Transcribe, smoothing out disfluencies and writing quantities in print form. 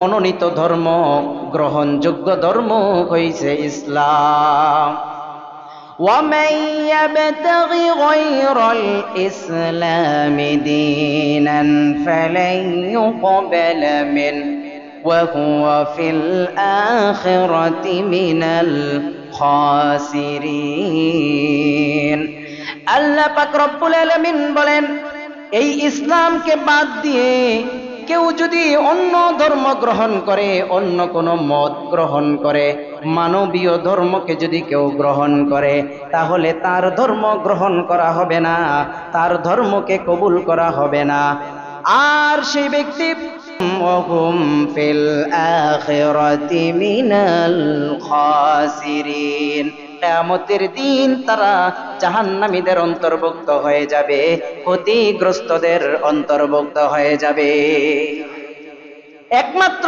মনোনীত ধর্ম, গ্রহণযোগ্য ধর্ম হইছে ইসলাম। ومن يبتغ غير الإسلام دينا فلن يقبل منه وهو في الآخرة من الخاسرين। আল্লাহ পাক রব্বুল আলামিন বলেন, এই ইসলামকে বাদ দিয়ে কেউ যদি অন্য ধর্ম গ্রহণ করে, অন্য কোনো মত গ্রহণ করে, মানবীয় ধর্মকে যদি কেউ গ্রহণ করে, তাহলে তার ধর্ম গ্রহণ করা হবে না, তার ধর্মকে কবুল করা হবে না। আর সেই ব্যক্তি ওয়াহুম ফিল আখিরাতি মিনাল খাসিরিন, কিয়ামতের দিন তারা জাহান্নামীদের অন্তর্ভুক্ত হয়ে যাবে, ক্ষতিগ্রস্তদের অন্তর্ভুক্ত হয়ে যাবে। একমাত্র